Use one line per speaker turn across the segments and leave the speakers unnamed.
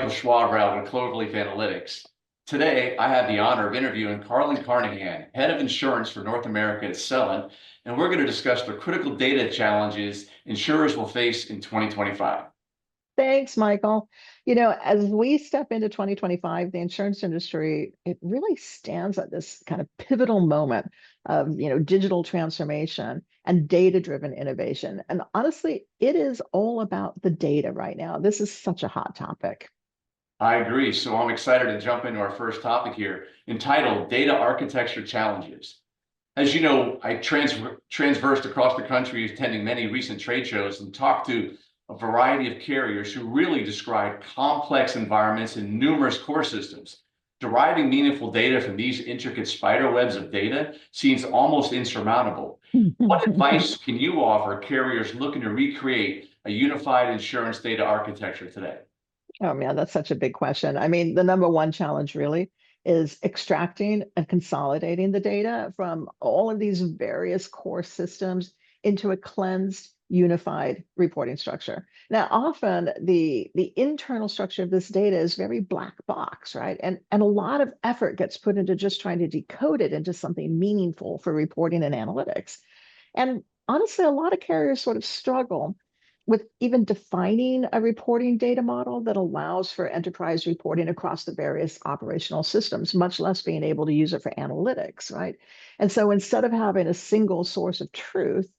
Michael Schwabrow with Cloverleaf Analytics. Today, I have the honor of interviewing Carnahan, Head of Insurance for North America at Celent, and we're going to discuss the critical data challenges insurers will face in 2025.
Thanks, Michael. As we step into 2025, the insurance industry, it really stands at this kind of pivotal moment of, digital transformation and data-driven innovation. And honestly, it is all about the data right now. This is such a hot topic.
I agree. So I'm excited to jump into our first topic here, entitled Data Architecture Challenges. As you know, I transversed across the country, attending many recent trade shows and talked to a variety of carriers who really describe complex environments and numerous core systems. Deriving meaningful data from these intricate spider webs of data seems almost insurmountable. What advice can you offer carriers looking to recreate a unified insurance data architecture today?
Oh man, that's such a big question. I mean, the number one challenge really is extracting and consolidating the data from all of these various core systems into a cleansed, unified reporting structure. Now, often the internal structure of this data is very black box, right? And a lot of effort gets put into just trying to decode it into something meaningful for reporting and analytics. And honestly, a lot of carriers sort of struggle with even defining a reporting data model that allows for enterprise reporting across the various operational systems, much less being able to use it for analytics, right? And so instead of having a single source of truth,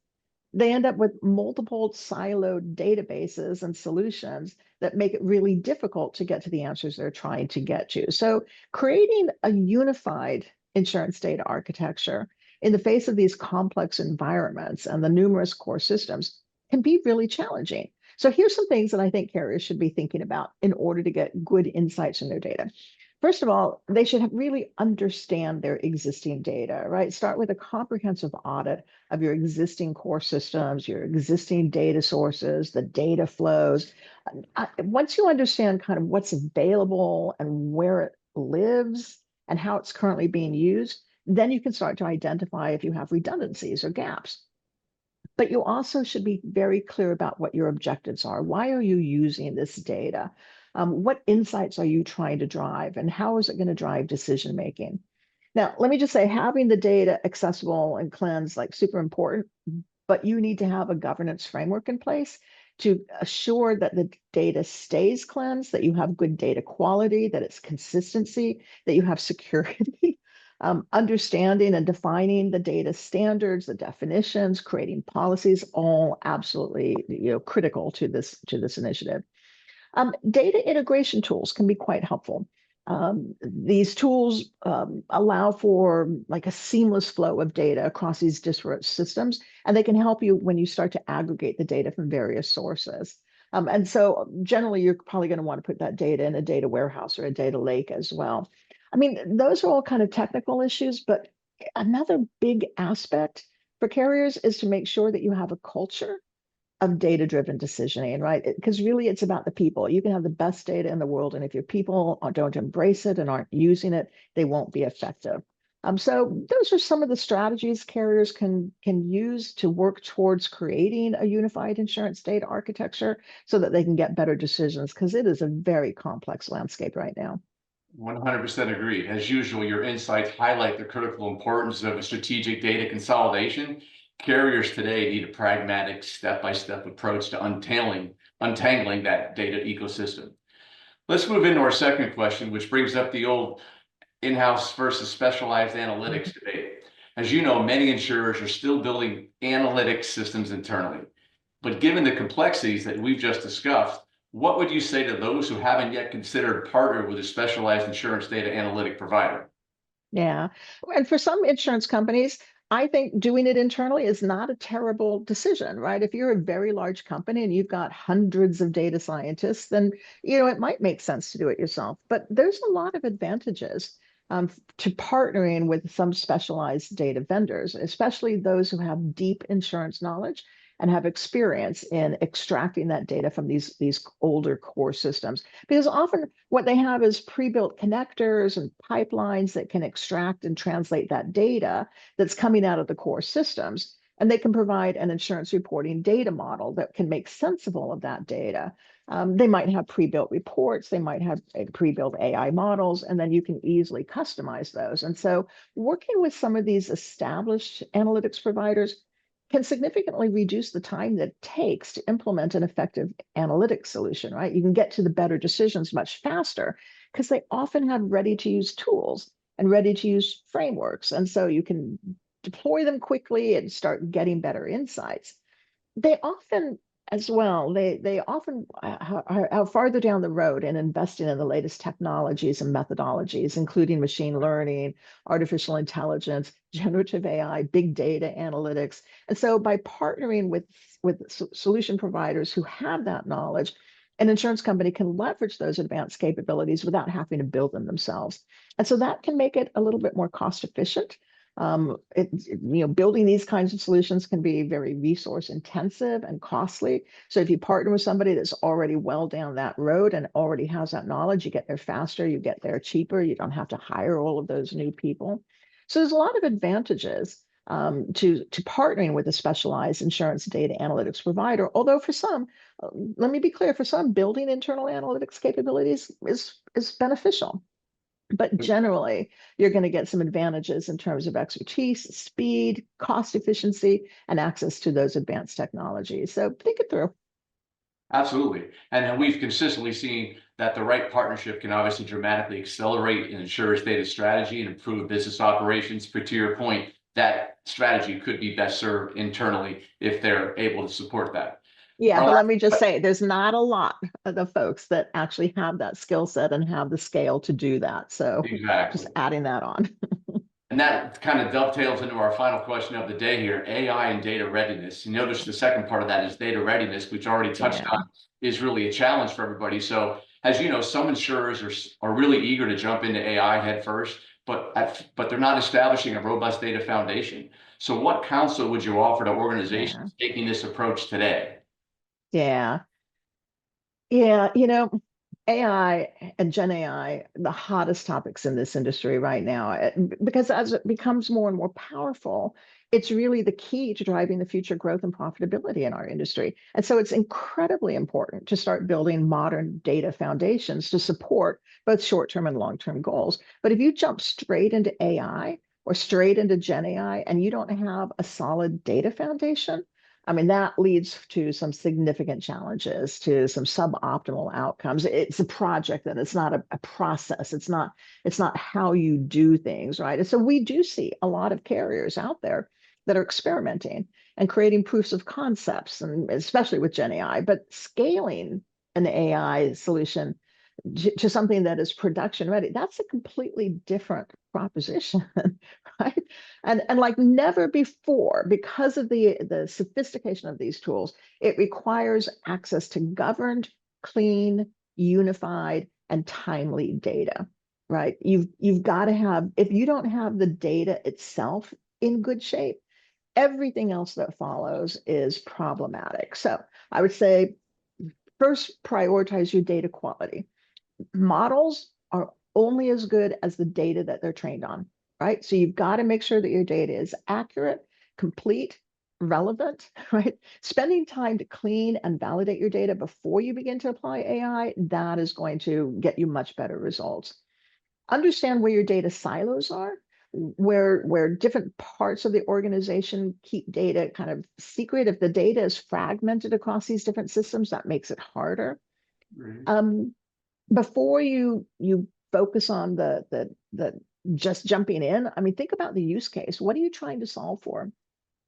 they end up with multiple siloed databases and solutions that make it really difficult to get to the answers they're trying to get to. So creating a unified insurance data architecture in the face of these complex environments and the numerous core systems can be really challenging. So here's some things that I think carriers should be thinking about in order to get good insights in their data. First of all, they should really understand their existing data, right? Start with a comprehensive audit of your existing core systems, your existing data sources, the data flows. Once you understand kind of what's available and where it lives and how it's currently being used, then you can start to identify if you have redundancies or gaps. But you also should be very clear about what your objectives are. Why are you using this data? What insights are you trying to drive? And how is it going to drive decision making? Now, let me just say, having the data accessible and cleansed, like super important, but you need to have a governance framework in place to assure that the data stays cleansed, that you have good data quality, that it's consistency, that you have security. Understanding and defining the data standards, the definitions, creating policies, all absolutely critical to this initiative. Data integration tools can be quite helpful. These tools allow for like a seamless flow of data across these disparate systems, and they can help you when you start to aggregate the data from various sources. And so generally, you're probably going to want to put that data in a data warehouse or a data lake as well. I mean, those are all kind of technical issues, but another big aspect for carriers is to make sure that you have a culture of data-driven decisioning, right? Because really it's about the people. You can have the best data in the world, and if your people don't embrace it and aren't using it, they won't be effective. So those are some of the strategies carriers can use to work towards creating a unified insurance data architecture so that they can get better decisions, because it is a very complex landscape right now.
100% agreed. As usual, your insights highlight the critical importance of a strategic data consolidation. Carriers today need a pragmatic, step-by-step approach to untangling that data ecosystem. Let's move into our second question, which brings up the old in-house versus specialized analytics debate. As you know, many insurers are still building analytics systems internally. But given the complexities that we've just discussed, what would you say to those who haven't yet considered partner with a specialized insurance data analytic provider?
Yeah. And for some insurance companies, I think doing it internally is not a terrible decision, right? If you're a very large company and you've got hundreds of data scientists, then it might make sense to do it yourself. But there's a lot of advantages to partnering with some specialized data vendors, especially those who have deep insurance knowledge and have experience in extracting that data from these older core systems. Because often what they have is pre-built connectors and pipelines that can extract and translate that data that's coming out of the core systems. and they can provide an insurance reporting data model that can make sense of all of that data. They might have pre-built reports, they might have pre-built AI models, and then you can easily customize those. And so working with some of these established analytics providers can significantly reduce the time that it takes to implement an effective analytics solution, right? You can get to the better decisions much faster because they often have ready to use tools and ready to use frameworks. And so you can deploy them quickly and start getting better insights. They often, as well, they often are farther down the road in investing in the latest technologies and methodologies, including machine learning, artificial intelligence, generative AI, big data analytics. And so by partnering with solution providers who have that knowledge, an insurance company can leverage those advanced capabilities without having to build them themselves. And so that can make it a little bit more cost efficient. Building these kinds of solutions can be very resource intensive and costly. So if you partner with somebody that's already well down that road and already has that knowledge, you get there faster, you get there cheaper, you don't have to hire all of those new people. So there's a lot of advantages to partnering with a specialized insurance data analytics provider. Although for some, let me be clear, for some, building internal analytics capabilities is beneficial. But generally, you're going to get some advantages in terms of expertise, speed, cost efficiency, and access to those advanced technologies. So think it through.
Absolutely. And then we've consistently seen that the right partnership can obviously dramatically accelerate an insurer's data strategy and improve business operations. But to your point, that strategy could be best served internally if they're able to support that.
Yeah,
Our
but let
last
me just say, there's not a lot of the folks that actually have that skill set and have the scale to do that. So just
Exactly.
adding that on.
And that kind of dovetails into our final question of the day here, AI and data readiness. You notice the second part of that is data readiness, which already touched
Yeah.
on, is really a challenge for everybody. So as you know, some insurers are really eager to jump into AI head first, but they're not establishing a robust data foundation. So what counsel would you offer to
Yeah.
organizations taking this approach today?
Yeah. AI and Gen AI, the hottest topics in this industry right now, because as it becomes more and more powerful, it's really the key to driving the future growth and profitability in our industry. And so it's incredibly important to start building modern data foundations to support both short-term and long-term goals. But if you jump straight into AI or straight into Gen AI and you don't have a solid data foundation, I mean, that leads to some significant challenges, to some suboptimal outcomes. It's a project and it's not a process. It's not how you do things, right? And so we do see a lot of carriers out there that are experimenting and creating proofs of concepts, and especially with Gen AI, but scaling an AI solution to something that is production ready, that's a completely different proposition. Right? And like never before, because of the sophistication of these tools, it requires access to governed, clean, unified, and timely data. Right? You've got to have, if you don't have the data itself in good shape, everything else that follows is problematic. So I would say first prioritize your data quality. Models are only as good as the data that they're trained on, right? So you've got to make sure that your data is accurate, complete, relevant, right? Spending time to clean and validate your data before you begin to apply AI, that is going to get you much better results. Understand where your data silos are, where different parts of the organization keep data kind of secret. If the data is fragmented across these different systems, that makes it harder.
Right.
Before you focus on the just jumping in, I mean, think about the use case. What are you trying to solve for?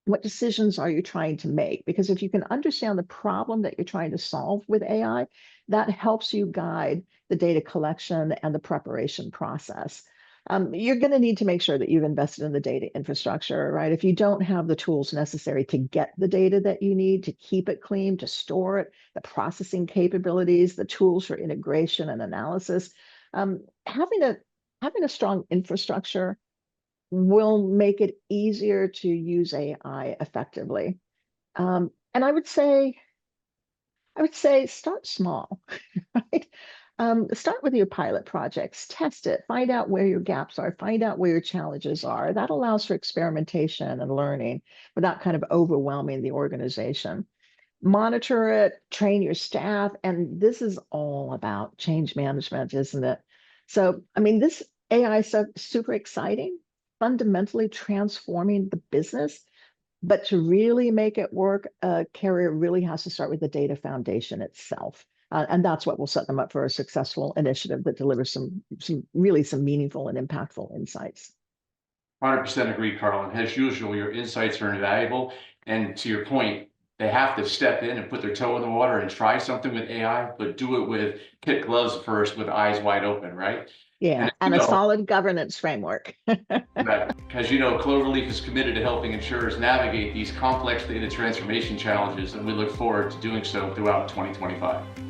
What decisions are you trying to make? Because if you can understand the problem that you're trying to solve with AI, that helps you guide the data collection and the preparation process. You're going to need to make sure that you've invested in the data infrastructure, right? If you don't have the tools necessary to get the data that you need, to keep it clean, to store it, the processing capabilities, the tools for integration and analysis, having a strong infrastructure will make it easier to use AI effectively. And I would say start small, right? Start with your pilot projects, test it, find out where your gaps are, find out where your challenges are. That allows for experimentation and learning without kind of overwhelming the organization. Monitor it, train your staff, and this is all about change management, isn't it? So, I mean, this AI stuff is super exciting, fundamentally transforming the business. But to really make it work, a carrier really has to start with the data foundation itself. And that's what will set them up for a successful initiative that delivers some really some meaningful and impactful insights.
100% agree, Karlyn. As usual, your insights are invaluable. And to your point, they have to step in and put their toe in the water and try something with AI, but do it with kid gloves first, with eyes wide open, right?
Yeah,
And
and a solid governance framework.
that, as you know, Cloverleaf is committed to helping insurers navigate these complex data transformation challenges, and we look forward to doing so throughout 2025.